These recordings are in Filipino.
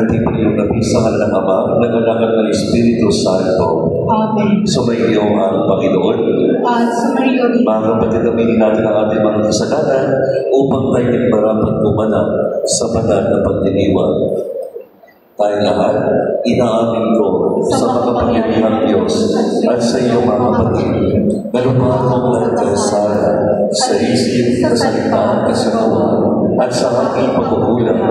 pinagdating mo yung gabi sa ngalan ng Ama, ng Anak at ng Espiritu Santo. Amen. Sumayo ang Panginoon. At sumayo rin. Mga kapatid, aminin natin ang ating mga kasalanan upang tayo marapat gumanap sa banal na pagdiriwang. Tayo lahat, inaamin ko sa makapangyarihang Diyos at sa iyo mga kapatid, na lumahan kong nagkasala sa isip, sa salita at sa gawa, at sa aking pagkukulang,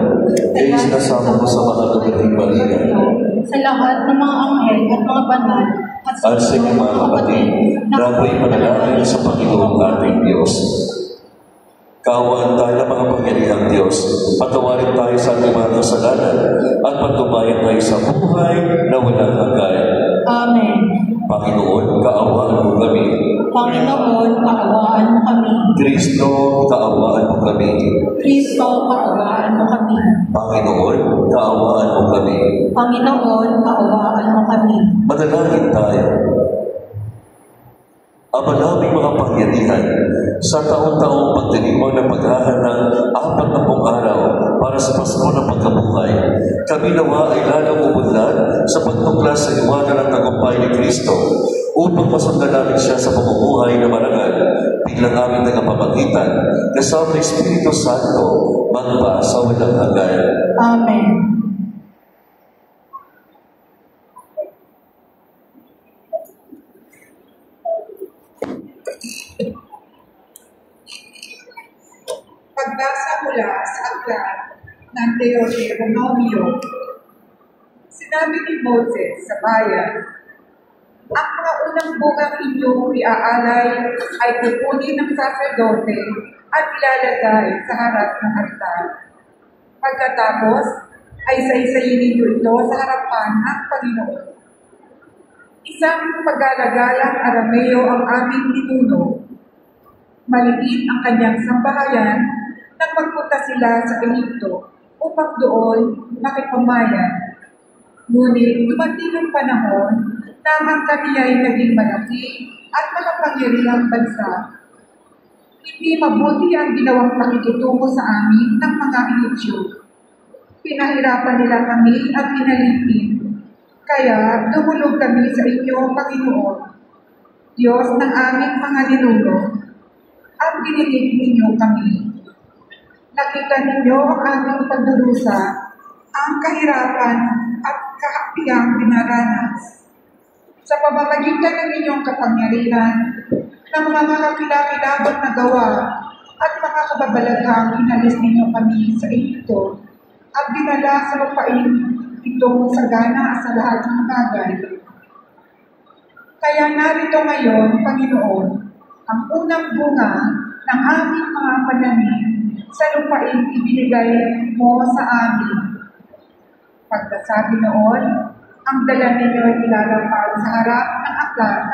ay sinasama ko sa mga tumiting balikan. Sa lahat ng mga anghel at mga banal, at sa iyo mga kapatid, na ako'y manalangin sa Panginoong ating Diyos. Kaawaan tayo ng mga pangyarihang Diyos, patawarin tayo sa ating mga kasalanan, at pagtubayan tayo sa buhay na walang hanggan. Amen. Panginoon, kaawaan mo kami. Panginoon, kaawaan mo kami. Kristo, kaawaan mo kami. Kristo, kaawaan mo kami. Panginoon, kaawaan mo kami. Panginoon, kaawaan mo kami. Manalangin tayo. Ama naming mga pangyarihan, sa taon-taong pagdiriwang ng paghahanang 40 araw para sa Pasko ng Pagkabuhay, kami nawa ay lalong umunlad sa pagtuklas sa iwanan ng tagumpay ni Kristo upang masundan namin siya sa pamumuhay na marangal bilang aming tagapamagitan kasama ng Espiritu Santo magpa sa walang hanggan. Amen. Pagbasa mula sa aklat ng Deuteronomio, sinabi ni Moses sa bayan, ang mga unang bungang inyong iaalay ay kukunin ng saserdote at ilalagay sa harap ng altar. Pagkatapos, ay saysayin ninyo ito sa harapan ng Panginoon. Isang paggalagalang Arameo ang aming ninuno. Maliit ang kanyang sambahayan nang magpunta sila sa Ehipto upang doon makipamayan. Ngunit dumating ang panahon na ang kami ay naging malaki at makapangyarihang bansa. Hindi mabuti ang ginawang pakitutungo sa amin ng mga Ehiptyo. Pinahirapan nila kami at pinalipin. Kaya dumulog kami sa inyo, Panginoon, Diyos ng aming mga ninuno, at dinilig ninyo kami. Nakita ninyo ang aming pagdurusa, ang kahirapan at kahapiyang dinaranas. Sa pamamagitan ng inyong kapangyarihan, ng mga kakilakilabot na gawa at mga kababalaghang inalis ninyo kami sa Ehipto at dinala sa lupain itong sagana sa lahat ng bagay. Kaya narito ngayon, Panginoon, ang unang bunga ng aming mga pananim sa lupain ibinigay mo sa amin. Pagkasabi noon, ang dala ninyo ay ilalapag sa harap ng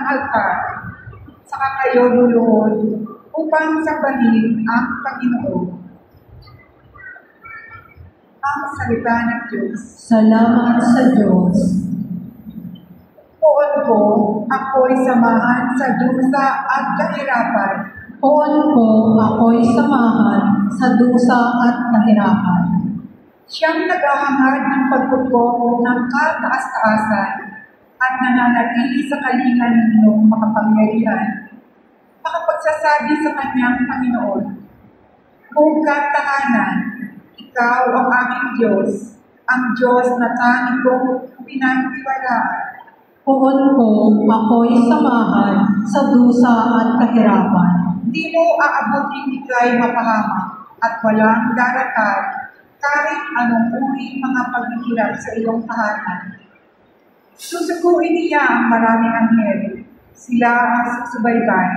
altar, saka kayo luluhod upang sambahin ang Panginoon. Ang salita ng Diyos. Salamat sa Diyos. Poon ko, ako'y samahan sa dusa at kahirapan. Poon ko, ako'y samahan sa dusa at kahirapan. Siyang naghahangad ng pagpupok ng kataas-taasan at nananatili sa kalingan ng iyong makapangyarihan. Makapagsasabi sa kanyang Panginoon, kung katahanan, ikaw ang aming Diyos, ang Diyos na tanging kong pinaniniwalaan. Poon ko, ako'y samahan sa dusa at kahirapan. Di mo aabutin ika'y mapahamak at walang daratan kahit anong uri mga paghihirap sa iyong tahanan. Susuguin niya ang maraming anghel, sila ang susubaybay.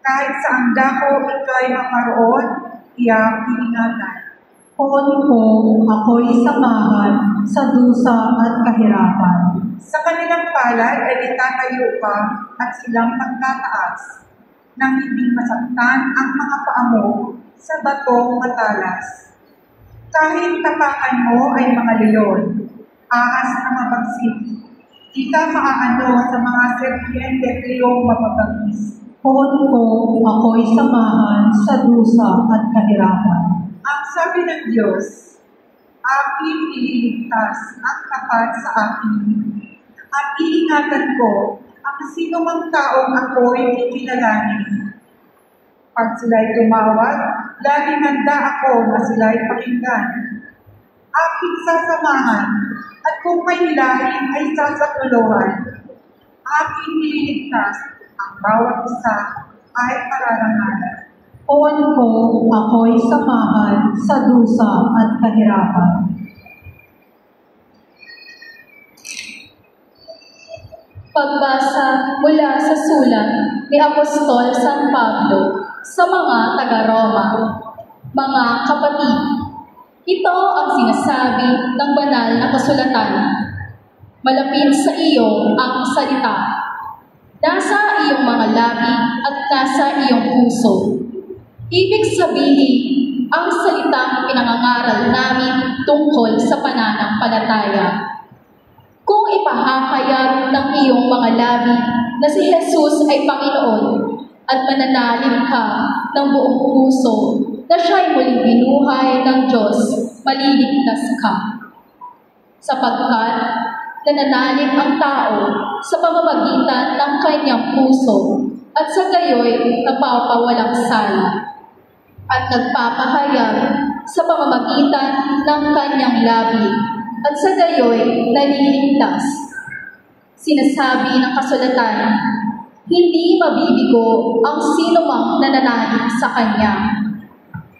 Kahit sa ang dako ika'y makaroon, iyang iingatan. Poon ko, ako'y samahan sa dusa at kahirapan. Sa kanilang palad ay itatayo pa at silang magtataas, nang hindi masaktan ang mga paa mo sa batong matalas. Kahit tapakan mo ay mga leon, ahas na mabagsik, di ka maaano sa mga serpiente at leong mapabagis. Poon ko, ako'y samahan sa dusa at kahirapan. Ang sabi ng Diyos, aking ililigtas ang tapat sa akin. At iingatan ko ang sino mang taong ako'y kikilalanin. Pag sila'y tumawag, laging handa ako na sila'y pakinggan. Aking sasamahan, at kung may hilahin ay sasakuluhan. Aking ililigtas ang bawat isa ay pararangalan. Poon ko ako'y samahan sa dusa at kahirapan. Pagbasa mula sa sulat ni Apostol San Pablo sa mga taga-Roma. Mga kapatid, ito ang sinasabi ng banal na kasulatan. Malapit sa iyo ang salita. Nasa iyong mga labi at nasa iyong puso. Ibig sabihin, ang salitang pinangangaral namin tungkol sa pananampalataya. Kung ipahahayag ng iyong mga labi na si Jesus ay Panginoon at mananalig ka ng buong puso na siya'y muling binuhay ng Diyos, maliligtas ka. Sapagkat nananalig ang tao sa pamamagitan ng kanyang puso at sa gayoy napapawalang sala at nagpapahayag sa pamamagitan ng kanyang labi at sa gayoy naliligtas. Sinasabi ng kasulatan, hindi mabibigo ang sinumang nananalig sa kanya.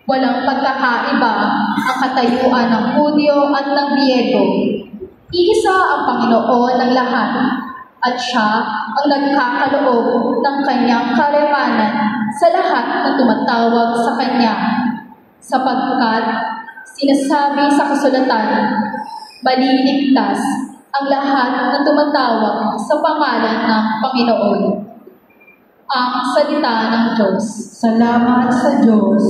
Walang pagkakaiba ang katayuan ng Hudyo at ng Griego. Iisa ang Panginoon ng lahat, at siya ang nagkakaloob ng kanyang karemanan sa lahat na tumatawag sa kanya. Sapagkat sinasabi sa kasulatan, maliligtas ang lahat na tumatawag sa pangalan ng Panginoon. Ang salita ng Diyos. Salamat sa Diyos.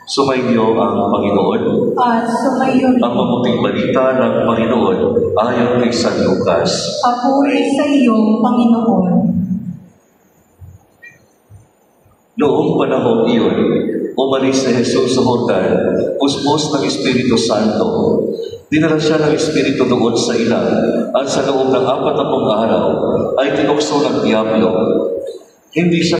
Sumainyo ang Panginoon. At sumayo Ang mabuting balita ng Panginoon ayon kay San Lucas. papuri sa iyo, Panginoon. Noong panahon iyon, umalis na Jesus sa Jordan, puspos ng Espiritu Santo. Dinala siya ng Espiritu doon sa ilang, at sa loob ng 40 araw ay tinukso ng Diablo. Hindi siya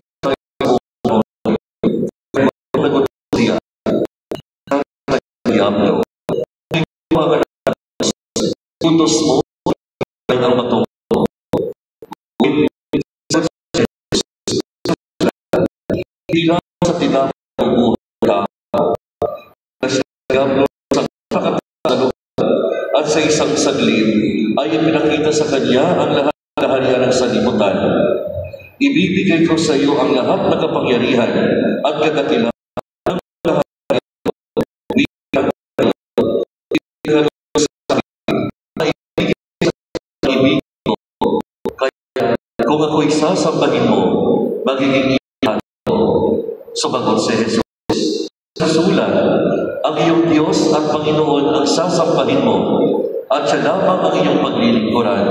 Diablo. Utos mo ang matong hindi lang sa tinapang buhay ka na si Diablo sa kakatalo at sa isang saglit ay ipinakita sa kanya ang lahat ng kaharian ng sanlibutan. Ibibigay ko sa iyo ang lahat ng kapangyarihan at kadakilaan kung ako'y sasambahin mo, magiging iyan mo. Sumagot si Jesus. Sa sulat, ang iyong Diyos at Panginoon ang sasambahin mo, at siya lamang ang iyong paglilingkuran.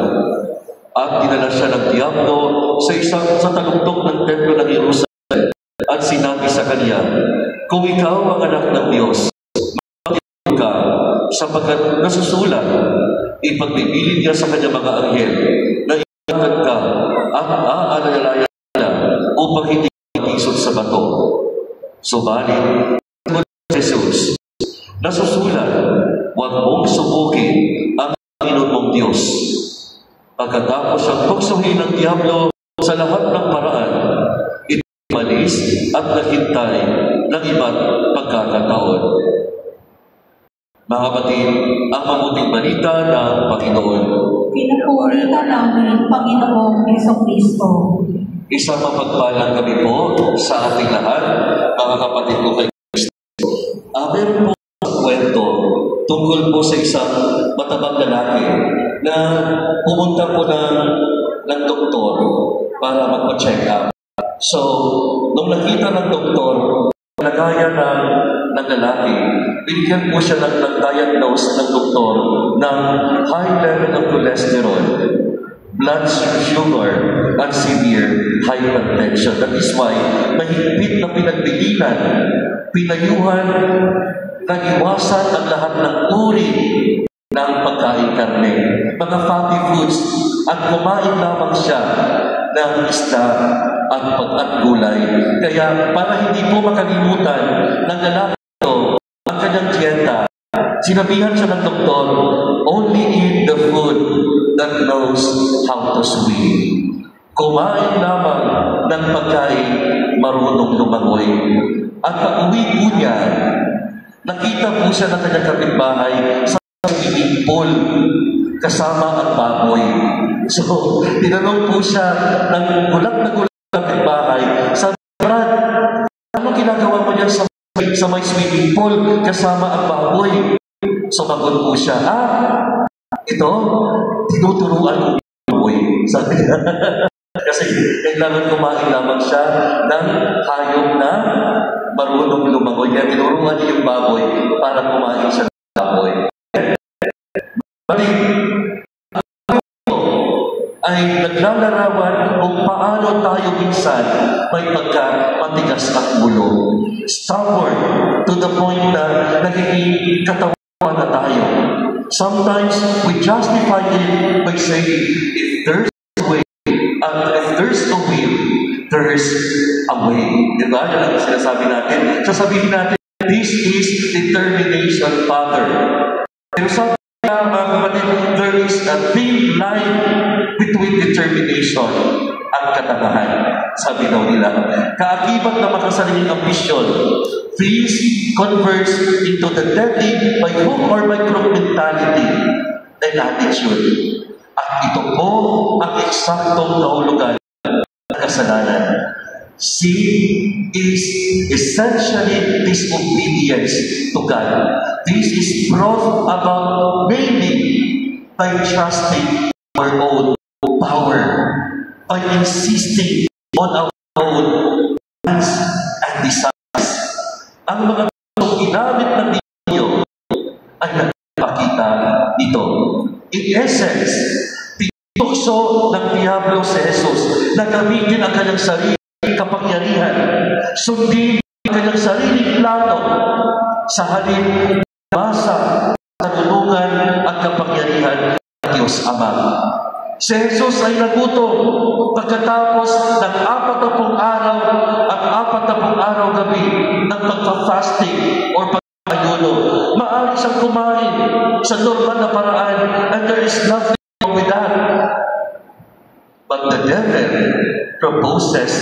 At dinala siya ng Diablo sa taluktok ng templo ng Jerusalem, at sinabi sa kanya, kung ikaw ang anak ng Diyos, magpapalipad ka, sapagkat nasusulat, ipagbibilin niya sa kanya mga anghel, na iingatan ka at aalalayan na upang hindi matisod sa bato. Subalit, Jesus, nasusulat, huwag mong subukin ang Panginoon mong Diyos. Pagkatapos siyang tuksohin ng Diablo sa lahat ng paraan, itimalis at naghintay ng iba't pagkakataon. Mga kapatid, ang mabuting balita ng Panginoon. Pinupuri ka namin, Panginoong Jesucristo. Isang mapagpalang gabi po sa ating lahat, mga kapatid ko kay Kristo. Meron po sa kwento tungkol po sa isang matabang lalaki na pumunta po ng doktor para magpa-check up. So, nung nakita ng doktor, nagaya ng lalaki, binigyan po siya ng diagnose ng doktor ng high level of cholesterol, blood sugar, and severe hypertension. That is why mahigpit na pinagbigilan, pinayuhan, nag-iwasan ang lahat ng uri ng pagkain karne, mga fatty foods, at kumain lamang siya ng isda at gulay. Kaya para hindi po makalimutan ng lalaki ito ang kanyang dieta, sinabihan siya ng doktor, only eat the food that knows how to swim. Kumain lamang ng pagkain marunong lumangoy. At pag-uwi po niya, nakita po siya ng kanyang kapitbahay sa swimming pool kasama ang baboy. So, tinanong po siya ng gulat na kapitbahay, sabi, Brad, ano ginagawa mo niyan sa may swimming pool kasama ang baboy? Sumagot po siya, ito, tinuturuan ko baboy. Sabi niya, kasi kailangan kumain lamang siya ng hayop na marunong lumangoy. Kaya tinuruan niya yung baboy para kumain siya ng baboy. Balik, ay naglalarawan kung paano tayo minsan may pagka-matigas ang ulo. Stubborn to the point na nagiging katawa na tayo. Sometimes we justify it by saying, if there's a way, if there's a will, there's a way. Diba? Yan ang sinasabi natin. Sasabihin natin, this is determination, Father. Pero sabi mga kapatid, there is a thin line between determination at katangahan. Sabi daw nila, kaakibat na makasariling ambisyon, this converts into the deadly by hook or by crook mentality and attitude. At ito po ang eksaktong kahulugan ng kasalanan. Sin is essentially disobedience to God. This is brought about mainly by trusting our own power, by insisting on our own plans and desires. Ang mga ginamit ng Diyo ay nagpakita nito. In essence, tinukso ng Diablo si Jesus na gamitin ang kanyang sarili kapangyarihan, sundin ang kanyang sariling plano sa halip basa sa tulungan at kapangyarihan ng Diyos Ama. Si Jesus ay nagutom pagkatapos ng 40 araw at 40 araw gabi ng pagpa-fasting or pag-ayuno. Maaari siyang kumain sa normal na paraan and there is nothing wrong with that. But the devil proposes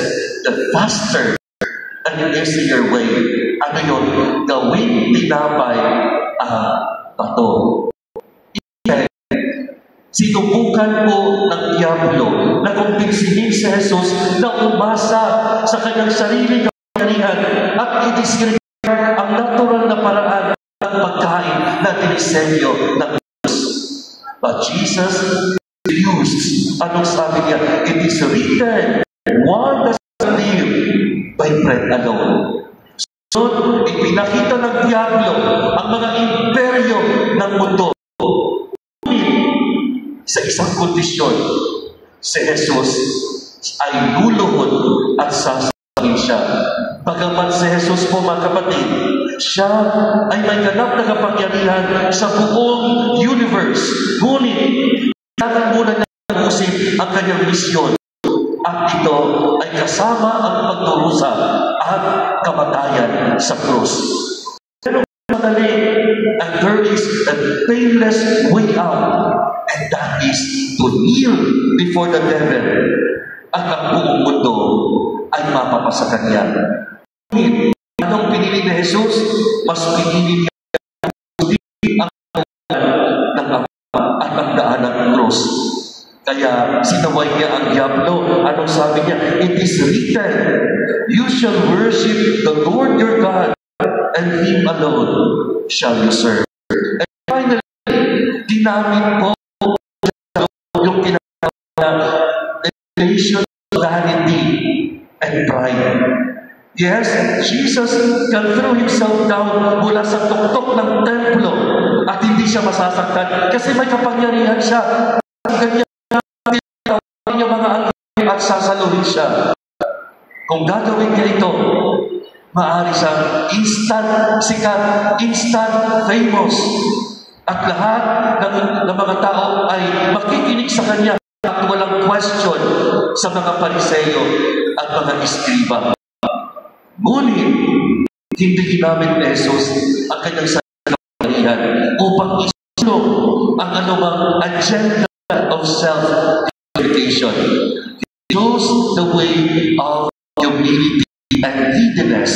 the faster and easier way. Ano yun? Gawing tinapay ang bato. Sinubukan po ng Diablo na kumbinsihin si Jesus na umasa sa kanyang sariling kapangyarihan at i-disregard ang natural na paraan ng pagkain na dinisenyo ng Diyos. But Jesus refused. Anong sabi niya? It is written, one does not live by bread alone. So, ipinakita ng Diablo ang mga imperyo ng mundo. Sa isang kondisyon, si Jesus ay luluhod at sasabihin siya. Bagaman si Jesus po, mga kapatid, siya ay may ganap na kapangyarihan sa buong universe. Ngunit, kailangan muna niya tapusin ang kanyang misyon. At ito ay kasama ang pagdurusa at kamatayan sa krus. Pero madali, and there is a painless way out. And that is to kneel before the devil. At ang buong mundo ay mapapasa kanya. Anong pinili ni Jesus? Mas pinili niya ang daan ng Ama at ang daan ng krus. Kaya sinaway niya ang diablo. Anong sabi niya? It is written, you shall worship the Lord your God, and Him alone shall you serve. And finally, ginamit po yung tinatawag na revelation of vanity and pride. Yes, Jesus can throw himself down mula sa tuktok ng templo at hindi siya masasaktan kasi may kapangyarihan siya. Ganyan niya mga anghel at sasaluhin siya. Kung gagawin niya ito, maaari siyang instant sikat, instant famous. At lahat ng mga tao ay makikinig sa kanya at walang question sa mga Pariseo at mga iskriba. Ngunit, hindi ginamit ni Jesus ang kanyang sarili upang isulong ang anumang agenda of self-glorification. He chose the way of humility and neediness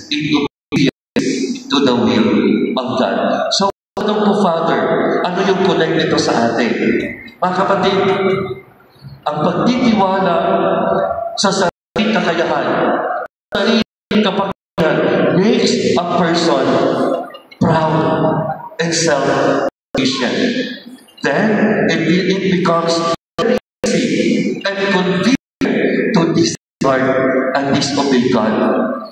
in obedience to the will of God. So, ano po, Father? Ano yung connect nito sa atin? Mga kapatid, ang pagtitiwala sa sariling kakayahan, sariling kapanggihan, makes a person proud and self-sufficient. Then, it becomes very easy and convenient to disregard and disobey God.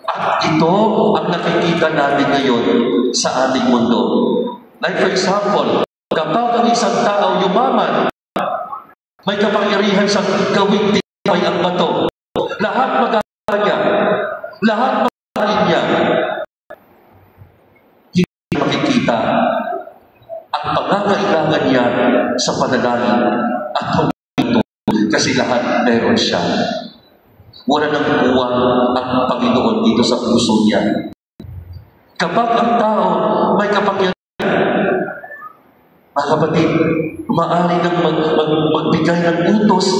At ito ang nakikita natin ngayon sa ating mundo. Like for example, kapag ang isang tao yumaman, may kapangyarihan siyang gawing tinapay ang bato. Lahat magagawa niya. Lahat magagawa niya. Hindi makikita ang pangangailangan niya sa panalangin at huminto kasi lahat meron siya. Wala nang kuha ang Panginoon dito sa puso niya. Kapag ang tao may kapangyarihan, mga kapatid, maaari nang magbigay ng utos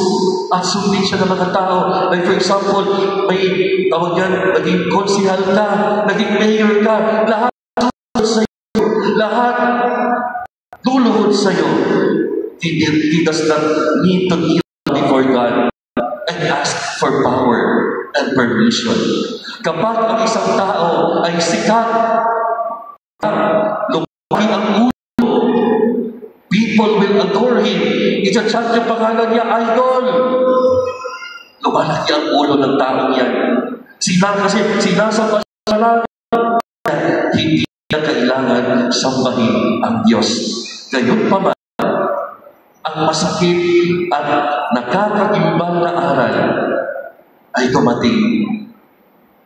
at sundin siya ng mga tao. Like for example, may tawag yan, naging konsihal ka, naging mayor ka, lahat tulunod sa iyo. Lahat tulunod sa iyo. He does not need to kneel before God and ask for power and permission. Kapag ang isang tao ay sikat, lumaki ang ulo, people will adore him. Ita-chat yung pangalan niya, idol. Lumalaki ang ulo ng taong yan. Sinasamba sa langit. Hindi na kailangan sambahin ang Diyos. Gayon pa man, ang masakit at nakakakimbang na aral ay dumating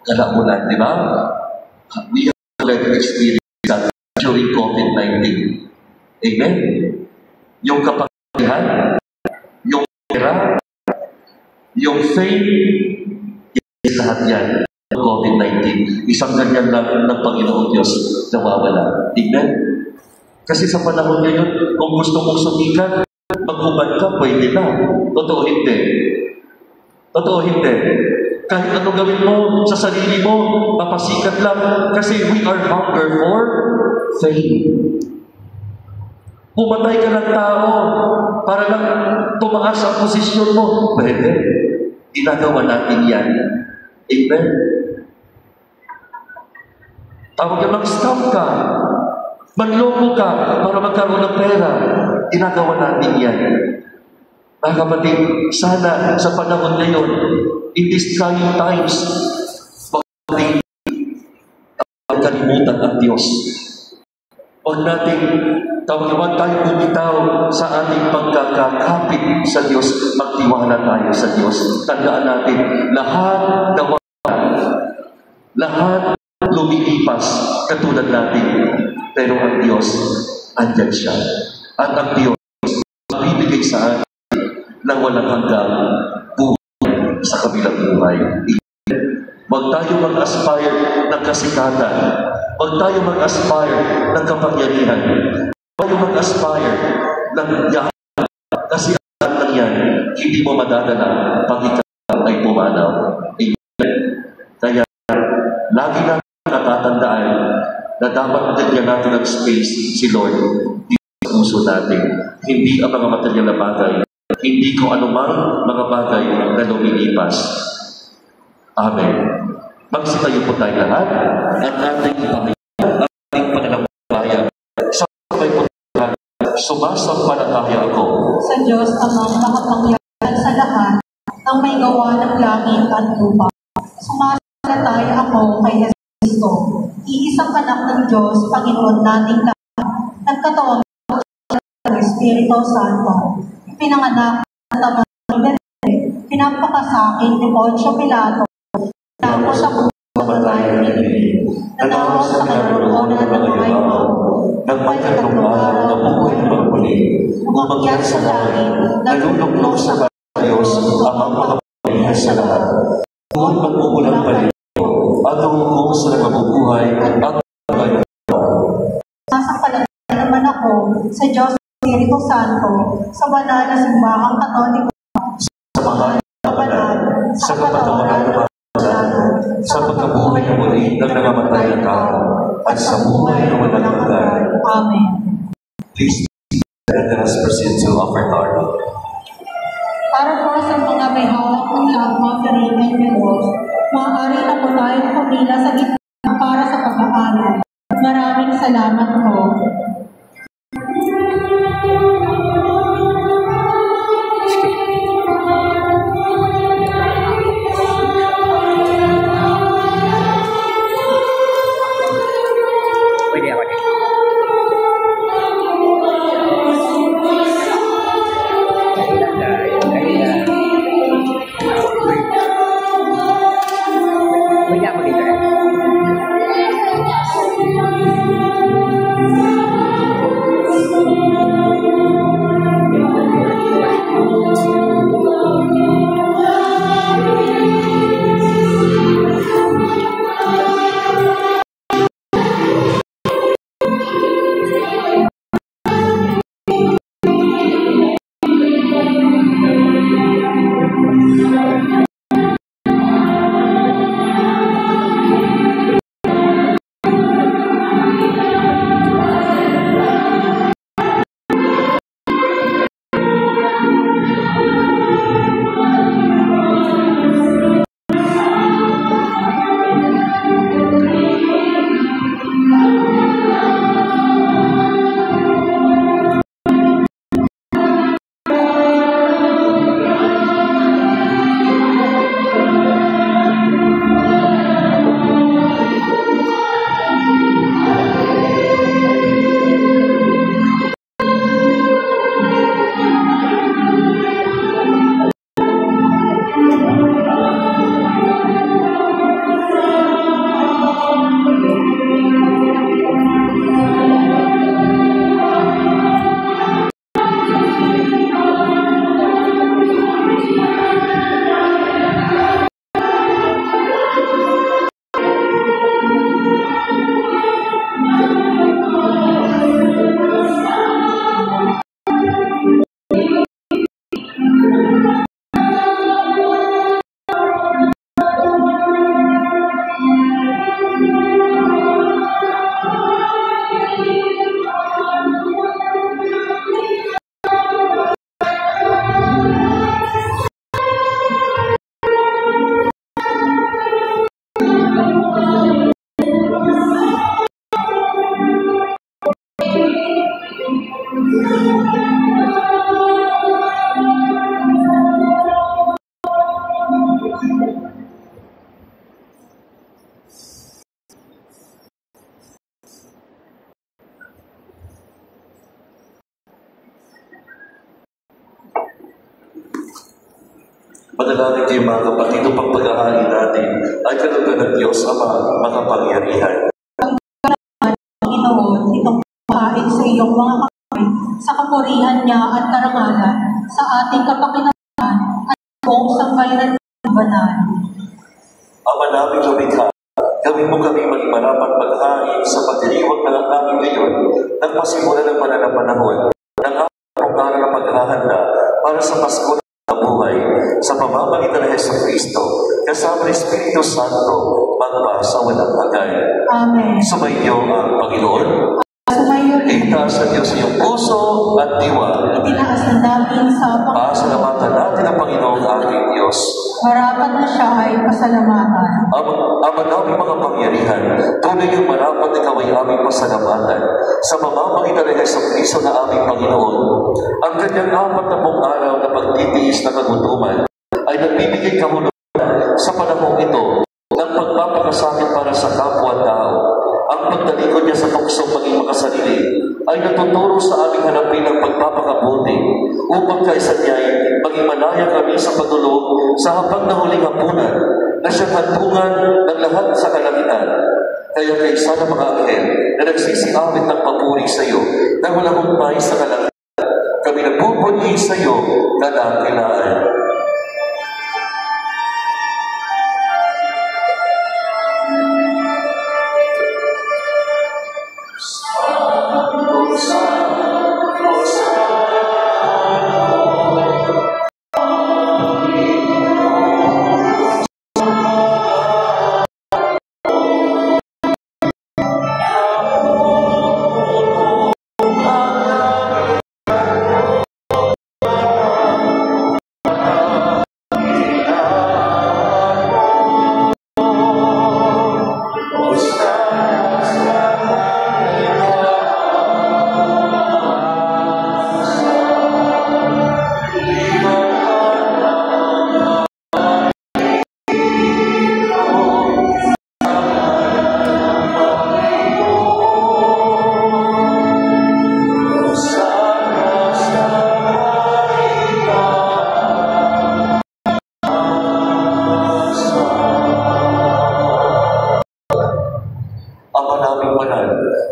kalaunan, di ba? We have already experienced that during COVID-19. Amen? Yung kapangyarihan, yung pera, yung fame, lahat yan. COVID-19. Isang ganyan lang ng Panginoon Diyos nawawala. Amen? Kasi sa panahon ngayon, kung gusto mong sumikat, maghubad ka, pwede na. Totoo hindi. Totoo hindi. Kahit ano gawin mo sa sarili mo, mapasikat lang. Kasi we are hunger for fame. Pumatay ka ng tao para lang tumaas ang posisyon mo. Pwede. Ginagawa natin yan. Amen? Tawag ka, mag-scam ka. Manloko ka para magkaroon ng pera. Ginagawa natin yan. Mga kapatid, sana sa panahon ngayon, in these trying times, huwag kalimutan ang Diyos. Huwag natin, huwag tayo bumitaw sa ating pagkakakapit sa Diyos, magtiwala tayo sa Diyos. Tandaan natin, lahat nawala, lahat lumilipas katulad natin. Pero ang Diyos, andyan siya. At ang Diyos, magbibigay sa atin ng walang hanggang buhay sa kabilang buhay. Huwag tayo mag-aspire ng kasikatan. Huwag tayo mag-aspire ng kapangyarihan. Huwag tayo mag-aspire ng yaman. Kasi ang lang yan, hindi mo madadala pag ikaw ay pumanaw. Amen. Kaya, lagi natin natatandaan na dapat bigyan natin ng space si Lord dito sa puso natin. Hindi ang mga material na bagay hindi ko anumang mga bagay na lumilipas. Amen. Magsitayo po tayo lahat at ating ipakita, ating pananampalataya. Sabay po tayo, sumasampalataya ako Sa Diyos amang makapangyarihan sa lahat ng may gawa ng langit at lupa. Sumasampalataya ako kay Jesucristo, iisang anak ng Diyos, Panginoon nating lahat, nagkatawang ng Espiritu Santo, pinanganak ng Ama ng Berte, pinapakasakin ni Poncio Pilato, tapos sa pagpamatay ni Pilip, nanahon sa kinaroonan ng mga ibabaw, nagpagkatong araw na buhay ng magmuli, umakyat sa langit, naluluklok sa Diyos, amang makapangyarihan sa lahat. Doon magmumulang palito, at tungkol sa nakabubuhay at pagkakas. Sasampalataya naman ako sa Diyos Espiritu Santo, sa banal na simbahang Katoliko, sa mahal na banal, sa kapatawaran ng sa pagkabuhay na muli ng nangamatay na tao, at sa buhay na walang hanggan. Amen. Please, let us proceed to offer our Lord. Para po sa mga may hawak ng offering and medals, maaari na po tayong pumila sa gitna para sa pag-aaral. Maraming salamat po. Pwede ako din. Pwede ako dito eh. Manalangin kayo mga kapatid, upang pag-aari natin ay kalugdan ng Diyos Ama makapangyarihan. Panginoon, itong pagkain sa iyong mga kamay, sa kapurihan niya at karangalan, sa ating kapakinabangan at buong sambayaran ng banal. Ama namin lumikha, gawin mo kami maging marapat paghain sa pagdiriwag ng aming ngayon, nang pasimulan ng mananapanahon, ng aming araw na paghahanda para sa Pasko na buhay, sa pamamagitan ng Jesucristo, kasama ng Espiritu Santo, magpa sa walang hanggan. Amen. Sumainyo ang Panginoon. Sumayo Itaas sa Diyos iyong puso at diwa. Itinaas na namin sa Pasalamatan natin ang Panginoong ating Diyos. Marapat na siya ay pasalamatan. Ama namin mga pangyarihan, tunay yung marapat ikaw ay aming pasalamatan sa mamamagitan ng Jesucristo na aming Panginoon. Ang kanyang 40 araw na pagtitiis na kagutuman ay nagbibigay kahulugan sa panahong ito ng pagpapakasakit para sa kapwa-tao. Ang pagtalikod niya sa tuksong maging makasarili ay natuturo sa aming hanapin ng pagpapakabuti upang kaisa niya'y maging malaya kami sa pagdulog sa habang na huling hapunan na siyang hantungan ng lahat sa kalangitan. Kaya kaisa ng mga anghel na nagsisiawit ng papuri sa iyo na walang humpay sa kalangitan, kami nagbubunyi sa iyo kadakilaan.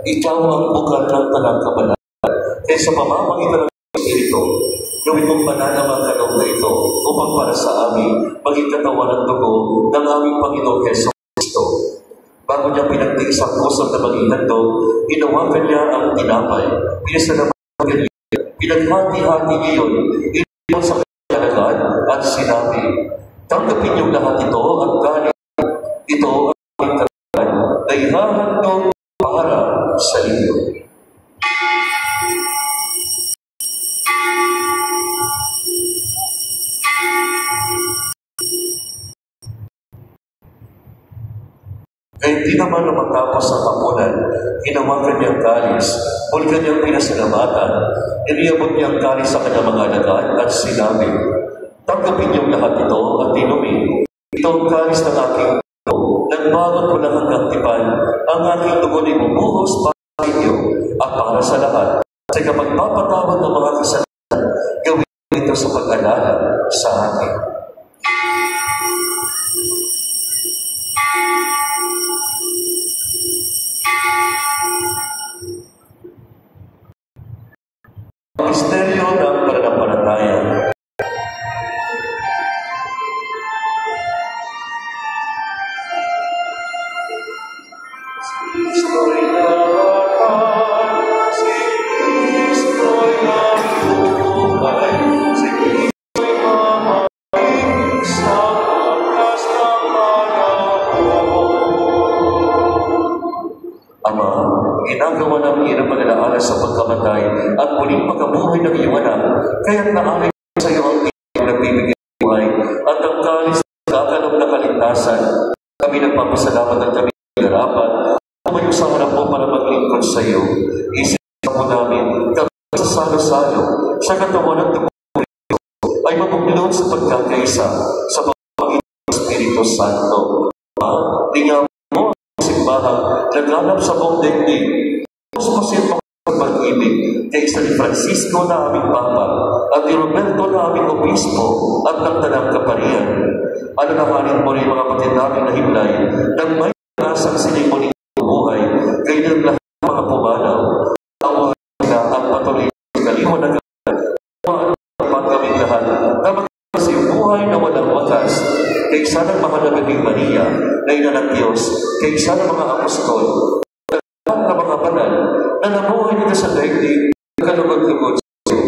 Ikaw ang bukal ng tanang kabanata. Kaya sa pamamagitan ng Espiritu, gawin mong pananamang kaloob na ito upang para sa amin maging katawan at dugo ng aming Panginoong Hesus Kristo. Bago niya pinagtiis ang kusap na maging handog, ginawakan niya ang tinapay, pinasalamatan niya, pinaghati-hati niyon, iniwan sa kanyang at sinabi, tanggapin niyong lahat ito at galing. Ito ang aming katawan na ihahandog para sa inyo. Kaya hindi naman na matapos ang hapunan, hinawakan niya ang kalis, muli kanyang pinasalamatan, iniabot niya ang kalis sa kanyang mga alagad at sinabi, tanggapin niyong lahat ito at inumin. Ito ang kalis ng aking nagbagot ko lang hanggang tipan, ang aking dugo ni bubuhos para sa inyo at para sa lahat. Sa kapagpapatawad ng mga kasalanan, gawin ito sa pag-alala sa akin. Ang misteryo ng pananampalataya. Ama, ginagawa ng hirap ang alaala sa pagkamatay at muling pagkabuhay ng iyong anak, kaya't naamin sa iyo ang iyong nagbibigay buhay at ang kalis ng kakalog na kaligtasan. Kami nagpapasalamat at kami nagarapan tumayo sa harap mo para maglingkod sa iyo. Isip mo namin, kami sa salo-salo, sa katawan ng dugo ay mabuklod sa pagkakaisa sa pamamagitan ng Espiritu Santo. Tingnan mo ang simbahan, naghanap sa buong daigdig. Mas masipang pag-ibig kay San Francisco na aming Papa at ni Roberto na aming Obispo at ng Tanang Kaparian. Alalahanin mo rin mga kapatid namin na himlay nang may nasang sinimuling buhay kay ng lahat ng mga pumanaw. Awa nila at patuloy sa kaliwan na gawin ang kaming lahat na magkakaroon sa iyong buhay na walang wakas kay isa ng mga nabibing Maria na ina ng Diyos, kay isa ng mga apostol, at ng mga banal na nabuhay nito sa daigdig na kalugod-lugod sa iyo.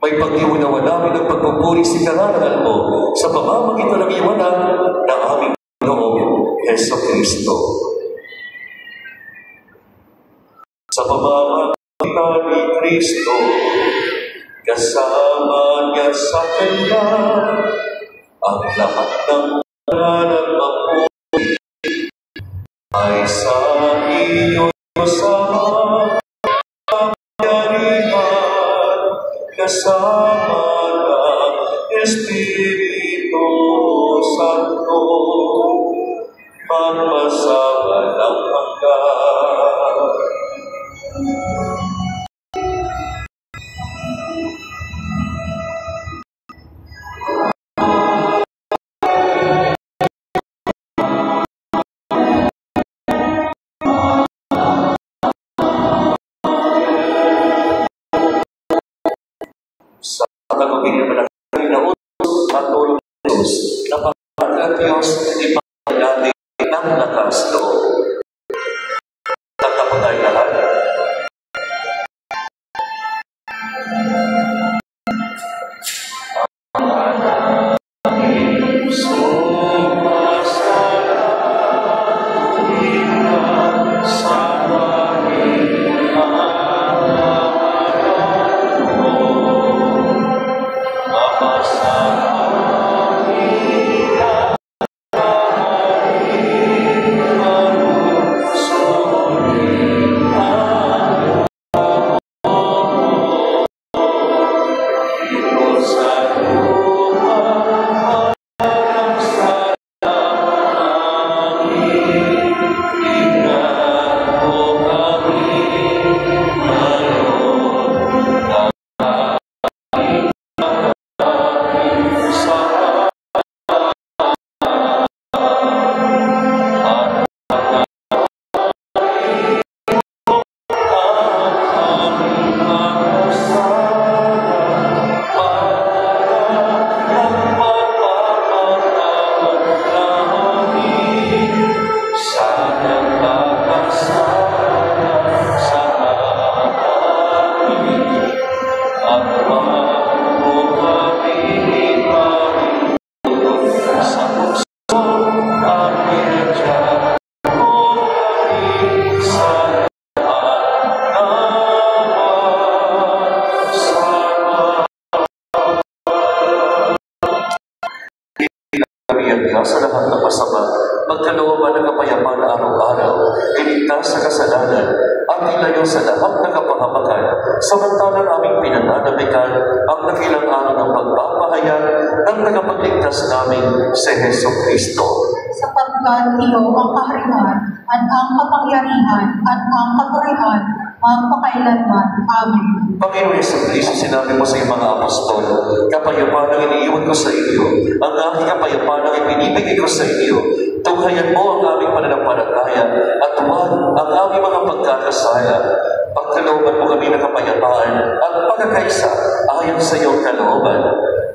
May pag-iunawa namin ang pagpupuri si karangal mo sa pamamagitan ng iyong anak na aming Panginoong Hesus Kristo. Kristo, kasama niya sa Kanya, ang lahat ng ng mabuti ay sa iyo kasama kapangyarihan, kasama ng Espiritu Santo, magpasawalang hanggan. Sa pagkakabili naman ng nautos at tulong ng Diyos, na pagkakas ng Diyos, ipagdali ng lakas loob. Tatapos tayo lahat. Sa lahat ng masama, magkalooban ng kapayapaan na araw-araw, iligtas sa kasalanan, at ilayo sa lahat ng kapahamakan, samantalang aming pinananamikan ang dakilang araw ng pagpapahayag ng tagapagligtas namin si Hesus Kristo. Sapagkat iyo ang kaharian at ang kapangyarihan at ang kapurihan magpakailanman. Amen. Panginoon Hesus Kristo, sinabi mo sa iyong mga apostol, kapayapaan ang iniiwan ko sa inyo, ang aking kapayapaan ang ibinibigay ko sa inyo. Tunghayan mo ang aming pananampalataya at huwag ang aming mga pagkakasala. Pagkalooban mo kami ng kapayapaan at pagkakaisa ayon sa iyong kalooban.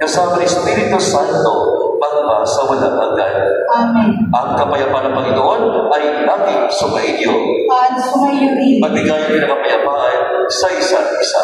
Kasama ng Espiritu Santo, magpa sa walang hanggan. Amen. Ang kapayapaan ng Panginoon ay laging sumainyo. At sumayo rin. Magbigayan din ng kapayapaan sa isa't isa.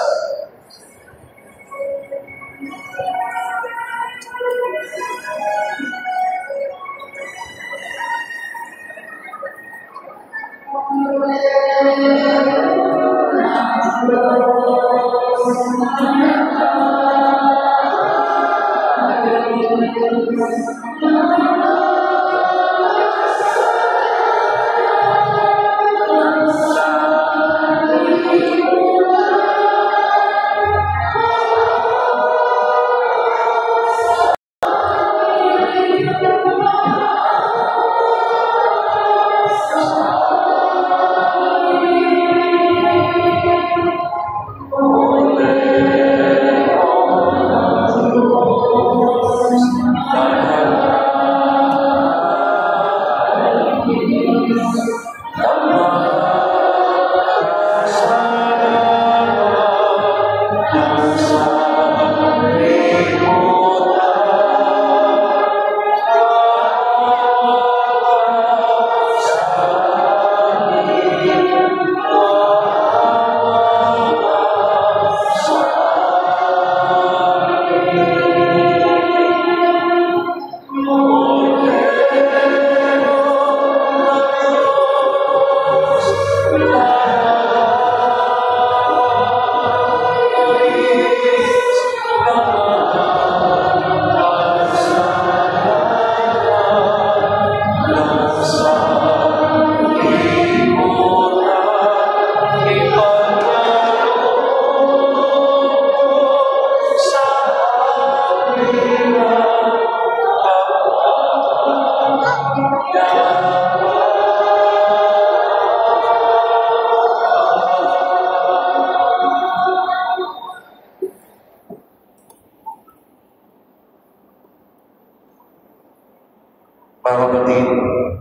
Mga kapatid,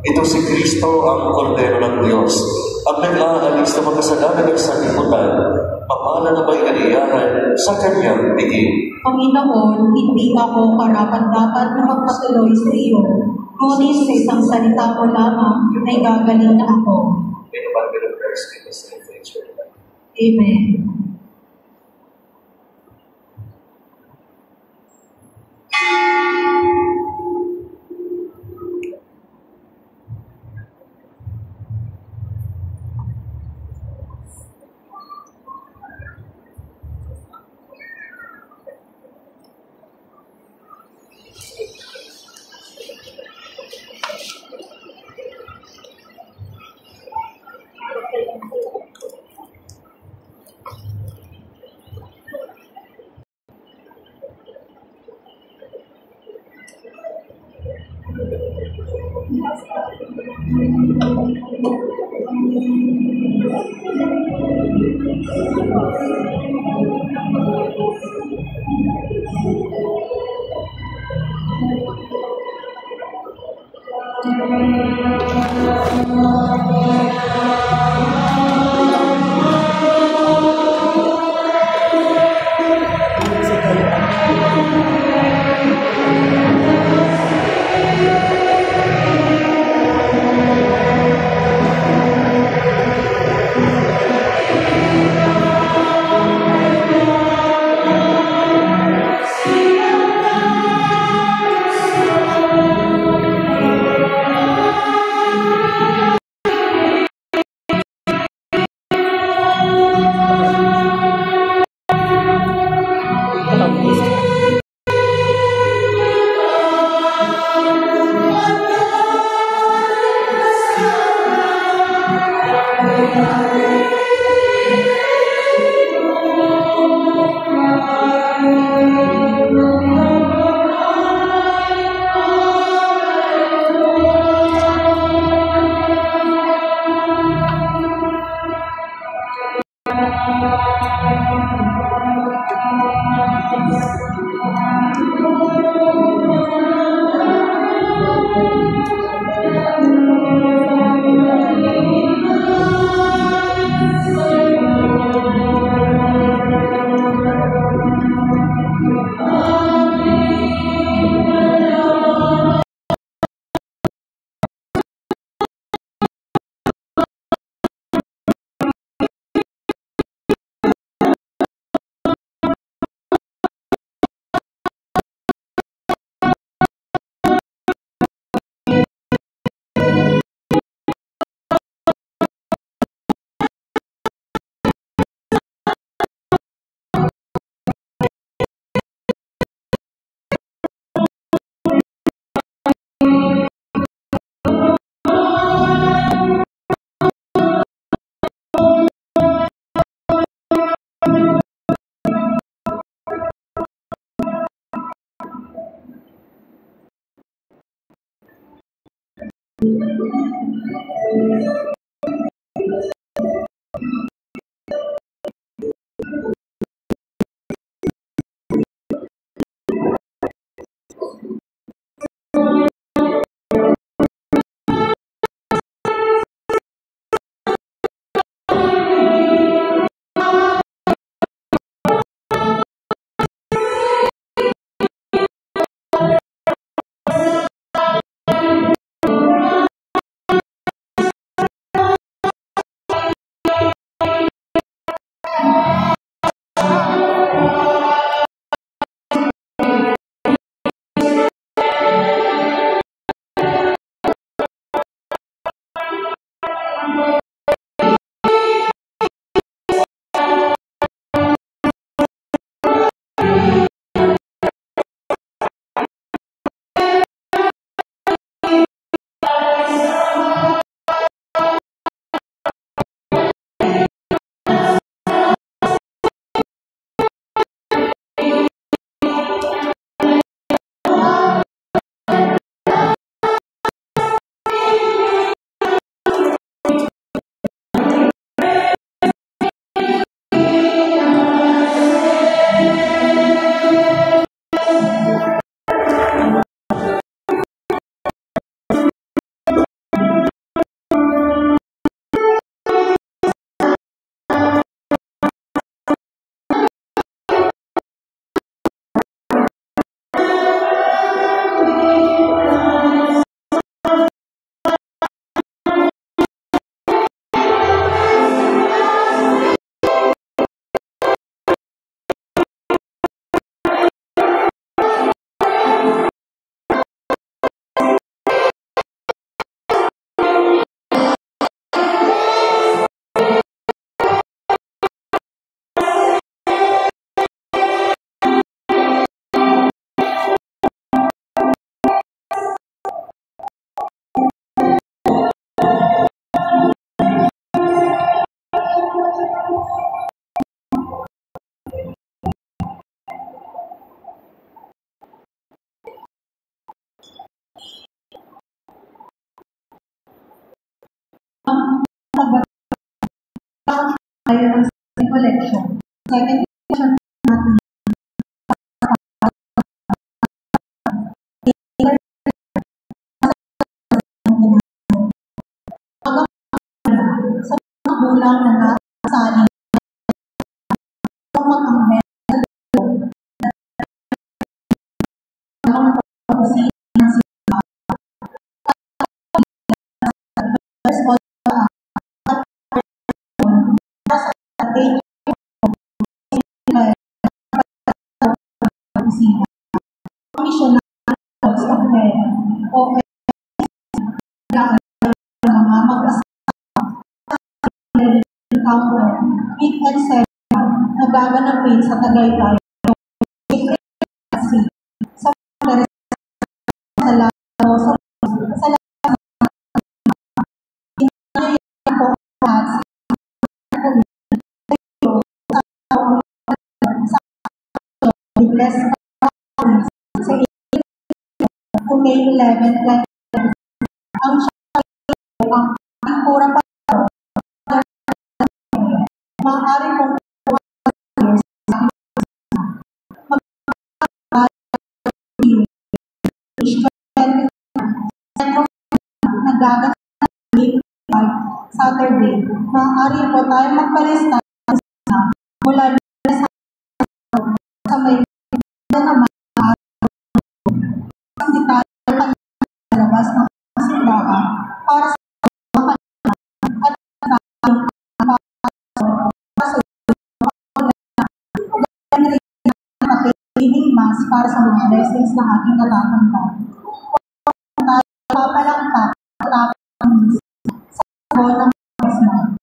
ito si Kristo ang Kordero ng Diyos, ang nag-aalis na mga kasalanan ng sanlibutan, mapala na may kaliyahan sa kanyang tingin. Panginoon, hindi ako karapat-dapat na magpatuloy sa iyo, ngunit sa isang salita mo lamang ay gagaling na ako. Amen. tayo ng second collection. Second collection natin sa mga gulang na nasali ang mag-ambet ang pag-isip ng sila Week and 7 nagaganapin sa Tagaytay sa May 11 ang pura pa maaari pong nagaganap Saturday. Maaari po tayo magpalista mula sa may naman ang detalye labas ng simbahan para sa mas para sa mga blessings na ating natatanggap. Papalangka at tapang sa sagot ng Christmas.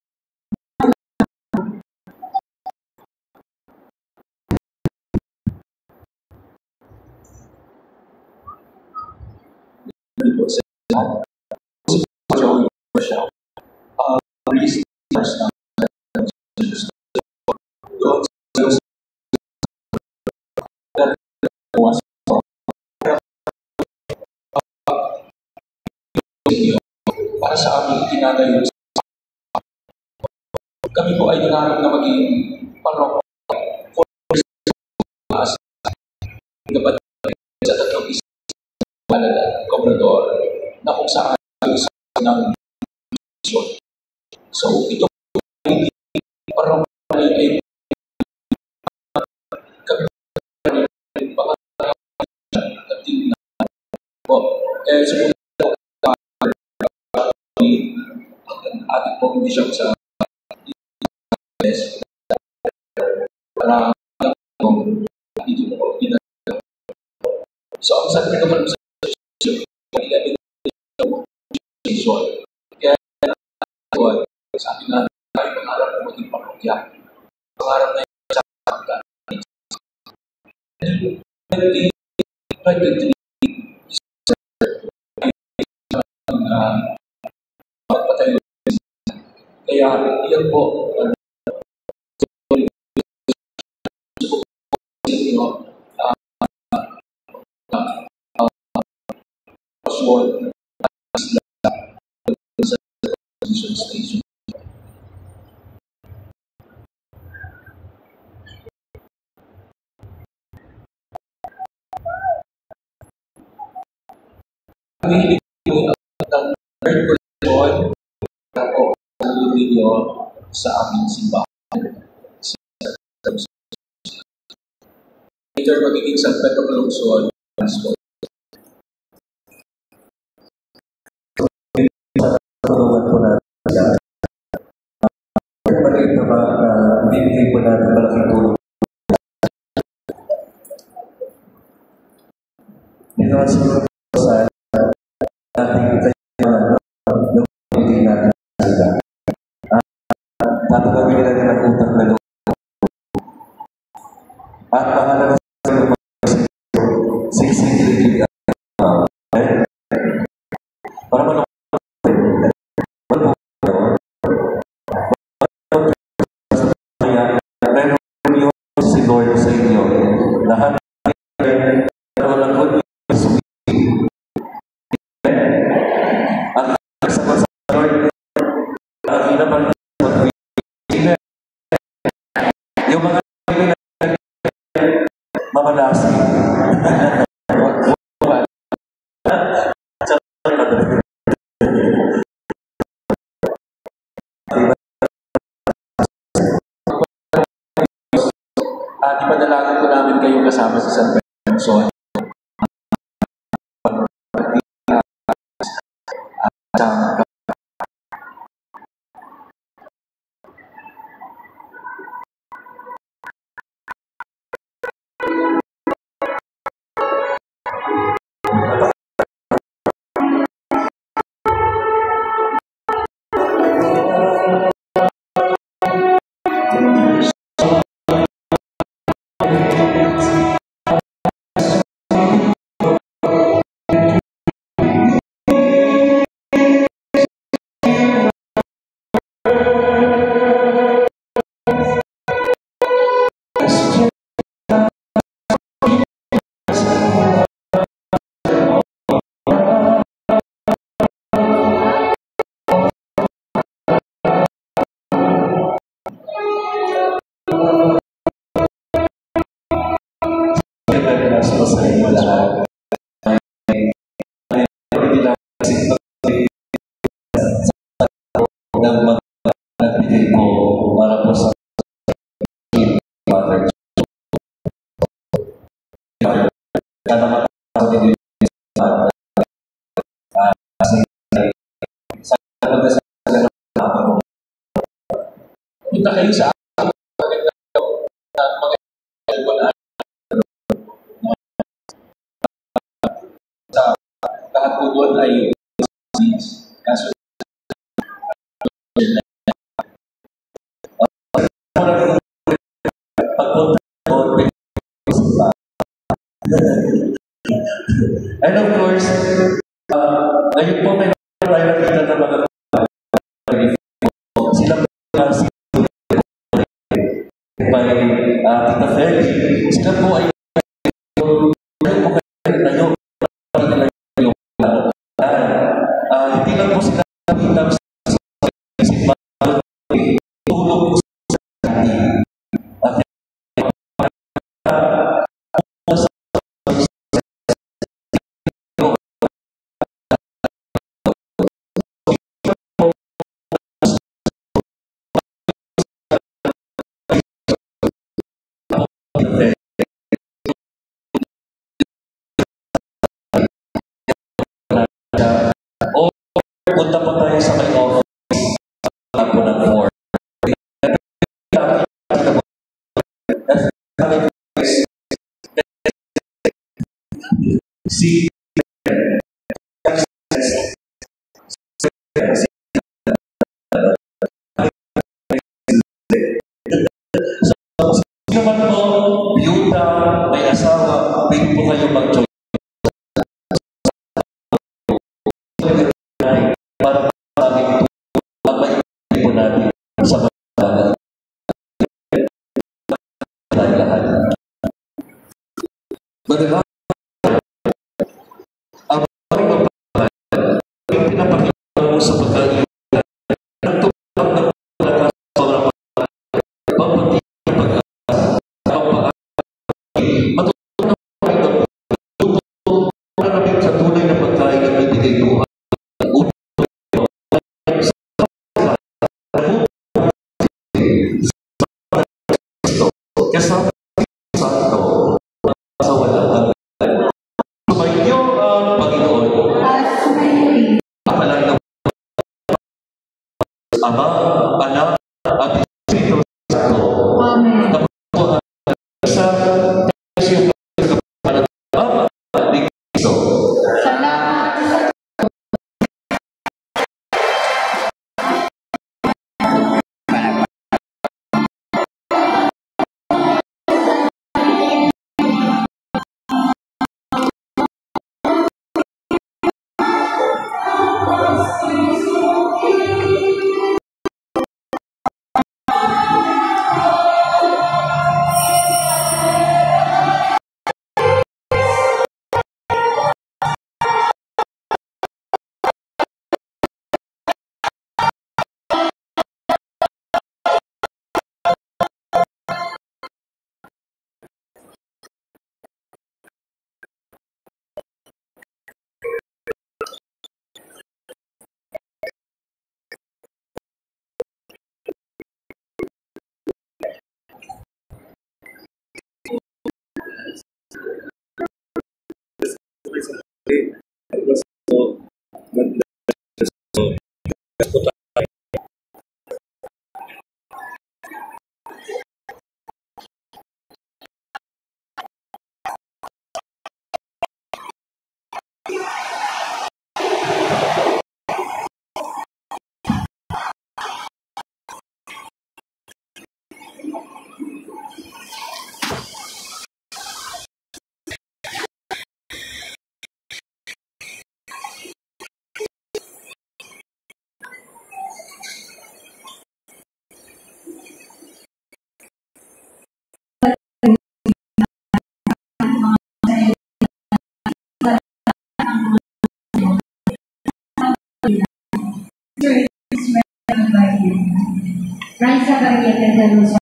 Para sa aming tinatayo. Kami po ay nangarap na maging parok for dapat sa tatlong Cobrador na kung saan isa ng mission. So ito ay parok ay kami ating po hindi siya sa para dito po so ang sabi ko sa kaya sabi na tayo pangarap po maging parokya pangarap na sa pagpatayo. Kaya iyan po station. Hindi ang third collection ako sa ninyo sa aming simbahan. Later magiging sa Petro Lungsod. Tulungan po natin. Maliit na ba na binigay po natin malaking tulong. Dito ang siguro sa ating yung hindi natin sila. Tatagawin natin ang utang na loob. At mahalaga sa mga siksik para malong si Lord sa inyo. Lahat at sa Lord ang At ipadalangin po namin kayo kasama sa San Benson. ng mga nagbigay ko para po sa Father. Kada makakapagin punta kayo sa mga sa lahat po doon ay kaso pagpunta ko and of course ngayon po may nakikita na mga sila si by Tita Feli, sila po ay hindi lang po sila nakita sa tulong po sa o punta po tayo sa may office ako ng 4 si naman po, biyuda, may asawa, pwede po kayo mag-join para maraming at maibigay po natin sa mga lahat. Madalang ang mga pinapakita mo sa pagkain ng tupang ng pagkakas para pampati ng pag-asa matutunan para namin sa tunay na pagkain na bibigay ko kasama sa ito sa walang hanggan. Sumainyo ang Panginoon. Apalang ng Ama, Anak, at Espiritu Santo. Amen. Tapos ang isa, yung kapana't Ama, ni Cristo. Salamat. Raisa Barrieta de los